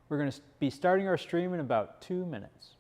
We're going to be starting our stream in about 2 minutes.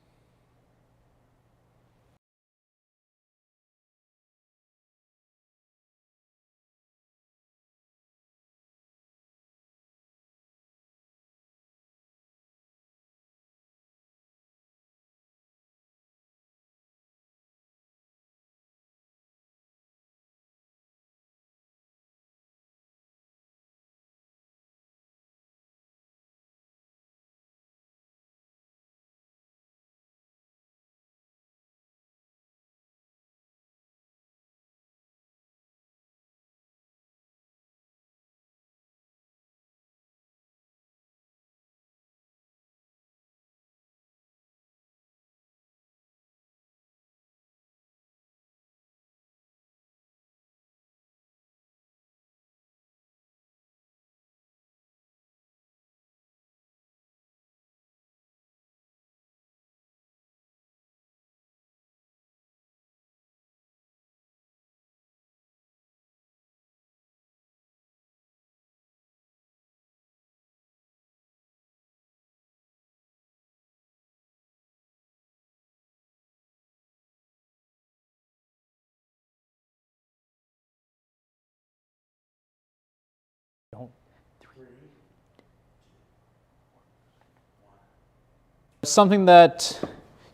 Something that,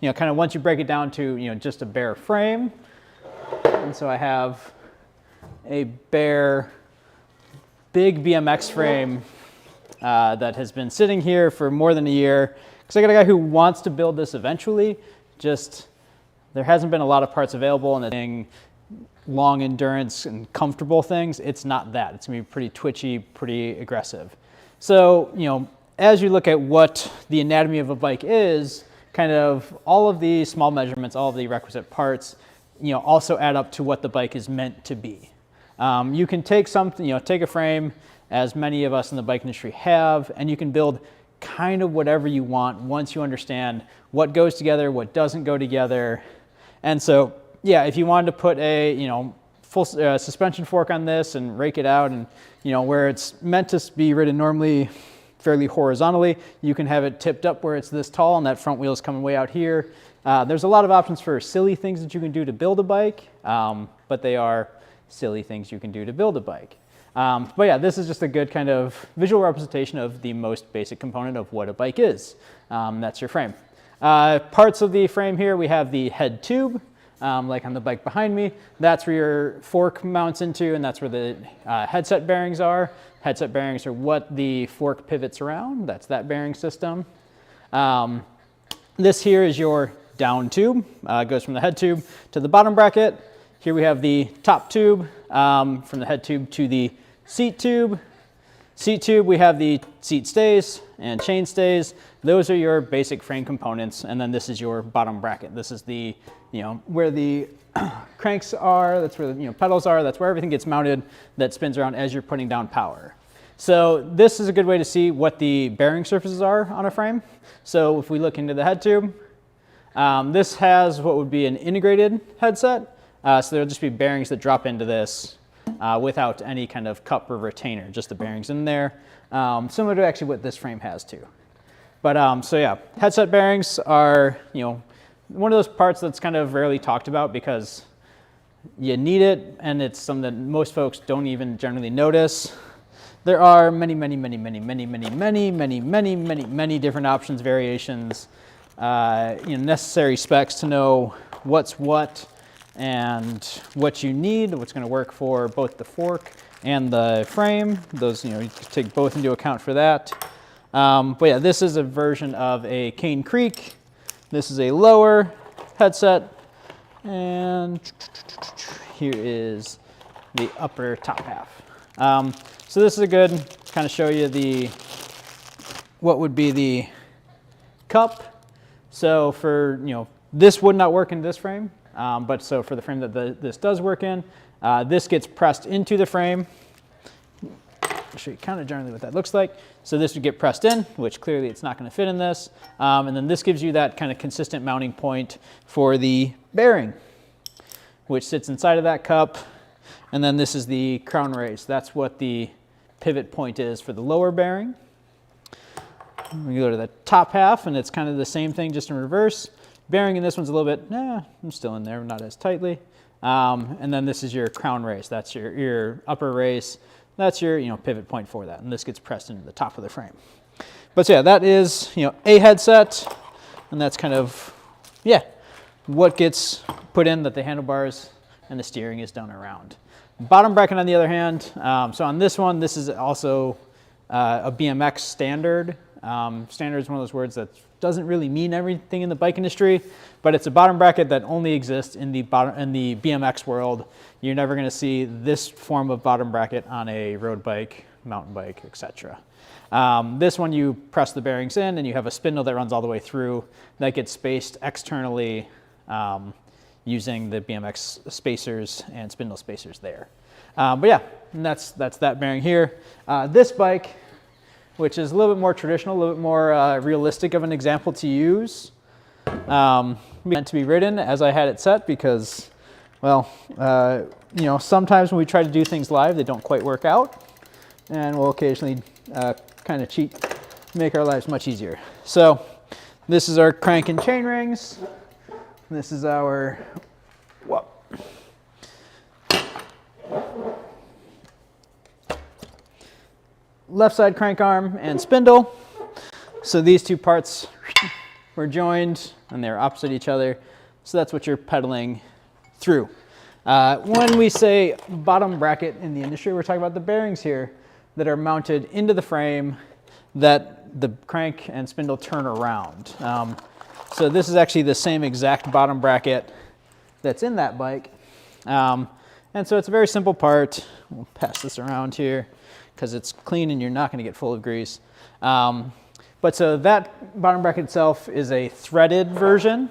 kind of once you break it down to, just a bare frame. And so I have a bare, big BMX frame that has been sitting here for more than a year. Because I got a guy who wants to build this eventually, just there hasn't been a lot of parts available, and the thing, long endurance and comfortable things, it's not that. It's gonna be pretty twitchy, pretty aggressive. So, as you look at what the anatomy of a bike is, kind of all of the small measurements, all of the requisite parts, also add up to what the bike is meant to be. You can take something, take a frame, as many of us in the bike industry have, and you can build kind of whatever you want once you understand what goes together, what doesn't go together. And so, yeah, if you wanted to put a, full suspension fork on this and rake it out, and, where it's meant to be ridden normally fairly horizontally, you can have it tipped up where it's this tall and that front wheel is coming way out here. There's a lot of options for silly things that you can do to build a bike, but they are silly things you can do to build a bike. But yeah, this is just a good kind of visual representation of the most basic component of what a bike is. That's your frame. Parts of the frame here, we have the head tube, like on the bike behind me. That's where your fork mounts into, and that's where the headset bearings are. Headset bearings are what the fork pivots around. That's that bearing system. This here is your down tube. It goes from the head tube to the bottom bracket. Here we have the top tube, from the head tube to the seat tube. Seat tube, we have the seat stays and chain stays. Those are your basic frame components. And then this is your bottom bracket. This is the, where the cranks are, that's where the pedals are, that's where everything gets mounted that spins around as you're putting down power. So this is a good way to see what the bearing surfaces are on a frame. So if we look into the head tube, this has what would be an integrated headset. So there'll just be bearings that drop into this without any kind of cup or retainer, just the bearings in there. Similar to actually what this frame has too. But so yeah, headset bearings are, one of those parts that's kind of rarely talked about because you need it, and it's something that most folks don't even generally notice. There are many different options, variations, necessary specs to know what's what and what you need, what's going to work for both the fork and the frame. Those, you can take both into account for that. But yeah, this is a version of a Cane Creek. This is a lower headset, and here is the upper top half. So this is a good kind of show you what would be the cup. So for, this would not work in this frame, but so for the frame that this does work in, this gets pressed into the frame. I'll show you kind of generally what that looks like. So this would get pressed in, which clearly it's not going to fit in this. And then this gives you that kind of consistent mounting point for the bearing, which sits inside of that cup. And then this is the crown raise. That's what the pivot point is for the lower bearing. we go to the top half, and it's kind of the same thing, just in reverse. Bearing in this one's a little bit, I'm still in there, not as tightly. And then this is your crown race. That's your upper race. That's your pivot point for that. And this gets pressed into the top of the frame. But so yeah, that is a headset, and that's kind of what gets put in, that the handlebars and the steering is done around. Bottom bracket, on the other hand, so on this one, this is also a BMX standard. Standard is one of those words that doesn't really mean everything in the bike industry, but it's a bottom bracket that only exists in the BMX world. You're never going to see this form of bottom bracket on a road bike, mountain bike, etc. This one, you press the bearings in, and you have a spindle that runs all the way through that gets spaced externally using the BMX spacers and spindle spacers there. But yeah, and that's that bearing here. This bike, which is a little bit more traditional, a little bit more realistic of an example to use, meant to be ridden as I had it set, because, well, sometimes when we try to do things live, they don't quite work out, and we'll occasionally kind of cheat, make our lives much easier. So this is our crank and chain rings. This is our left side crank arm and spindle. So these two parts were joined, and they're opposite each other. So that's what you're pedaling through. When we say bottom bracket in the industry, we're talking about the bearings here that are mounted into the frame that the crank and spindle turn around. So this is actually the same exact bottom bracket that's in that bike. And so it's a very simple part. We'll pass this around here because it's clean and you're not going to get full of grease. But so that bottom bracket itself is a threaded version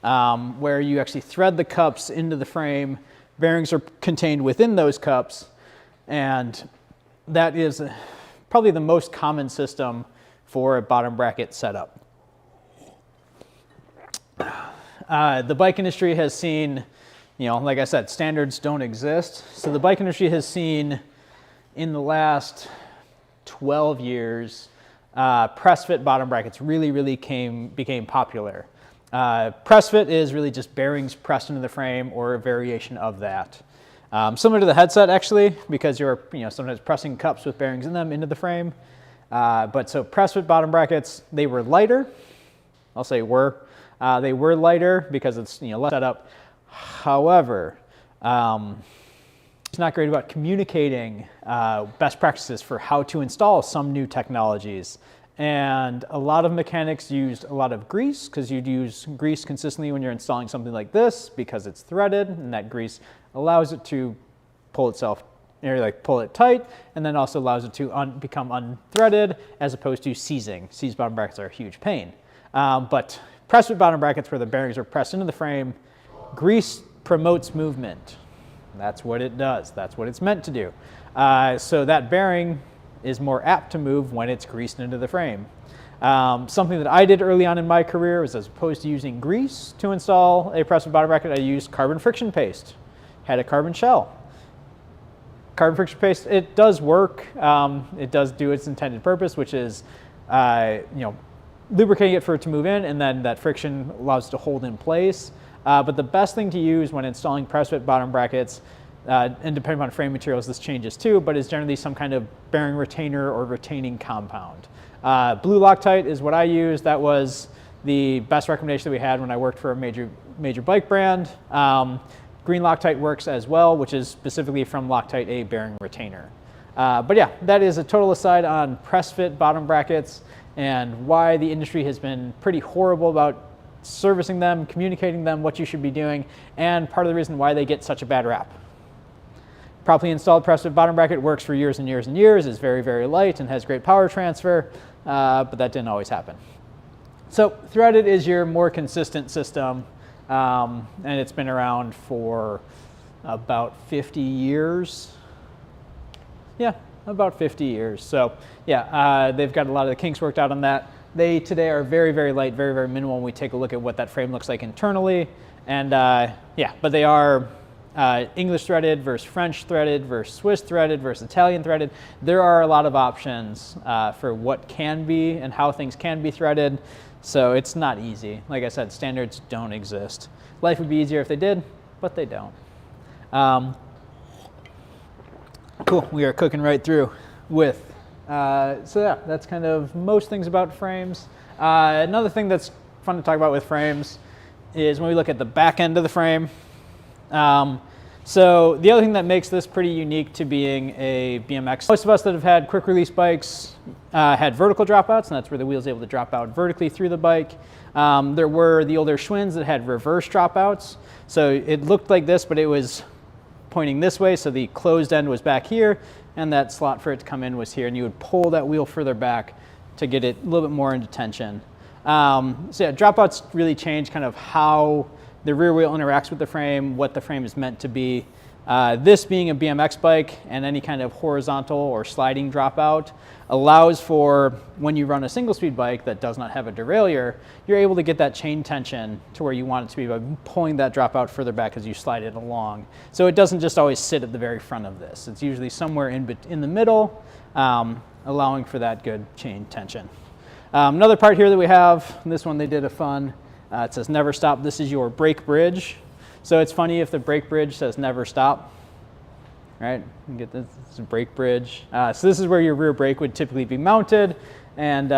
where you actually thread the cups into the frame. Bearings are contained within those cups, and that is probably the most common system for a bottom bracket setup. The bike industry has seen, like I said, standards don't exist. So the bike industry has seen, in the last 12 years, press fit bottom brackets really became popular. Press fit is really just bearings pressed into the frame or a variation of that. Similar to the headset, actually, because you're sometimes pressing cups with bearings in them into the frame. But so press fit bottom brackets, they were lighter. I'll say were. They were lighter because it's less setup. However, it's not great about communicating best practices for how to install some new technologies. And a lot of mechanics used a lot of grease, because you'd use grease consistently when you're installing something like this because it's threaded, and that grease allows it to pull itself, pull it tight, and then also allows it to become unthreaded as opposed to seizing. Seized bottom brackets are a huge pain. But press fit bottom brackets, where the bearings are pressed into the frame, grease promotes movement. That's what it does. That's what it's meant to do. So that bearing is more apt to move when it's greased into the frame. Something that I did early on in my career was, as opposed to using grease to install a press fit bottom bracket, I used carbon friction paste. Had a carbon shell. Carbon friction paste, it does work. It does do its intended purpose, which is lubricating it for it to move in, and then that friction allows it to hold in place. But the best thing to use when installing press fit bottom brackets, and depending on frame materials, this changes too, but is generally some kind of bearing retainer or retaining compound. Blue Loctite is what I use. That was the best recommendation that we had when I worked for a major bike brand. Green Loctite works as well, which is specifically from Loctite, a bearing retainer. But yeah, that is a total aside on press fit bottom brackets and why the industry has been pretty horrible about servicing them, communicating them, what you should be doing, and part of the reason why they get such a bad rap. Properly installed press fit bottom bracket works for years and years and years, is very light and has great power transfer, but that didn't always happen. So threaded is your more consistent system, and it's been around for about 50 years. Yeah, about 50 years. So yeah, they've got a lot of the kinks worked out on that. They today are very light, very minimal when we take a look at what that frame looks like internally. And yeah, but they are English threaded versus French threaded versus Swiss threaded versus Italian threaded. There are a lot of options for what can be and how things can be threaded. So it's not easy. Like I said, standards don't exist. Life would be easier if they did, but they don't. Cool, we are cooking right through with. So yeah, that's kind of most things about frames. Another thing that's fun to talk about with frames is when we look at the back end of the frame. So the other thing that makes this pretty unique to being a BMX, most of us that have had quick release bikes had vertical dropouts, and that's where the wheel's able to drop out vertically through the bike. There were the older Schwinn's that had reverse dropouts. So it looked like this, but it was pointing this way, so the closed end was back here, and that slot for it to come in was here, and you would pull that wheel further back to get it a little bit more into tension. So yeah, dropouts really change kind of how the rear wheel interacts with the frame, what the frame is meant to be. This being a BMX bike and any kind of horizontal or sliding dropout allows for when you run a single speed bike that does not have a derailleur, you're able to get that chain tension to where you want it to be by pulling that dropout further back as you slide it along. So it doesn't just always sit at the very front of this. It's usually somewhere in the middle, allowing for that good chain tension. Another part here that we have, this one they did a fun, it says never stop. This is your brake bridge. So it's funny if the brake bridge says never stop, right? You get this is a brake bridge. So this is where your rear brake would typically be mounted, and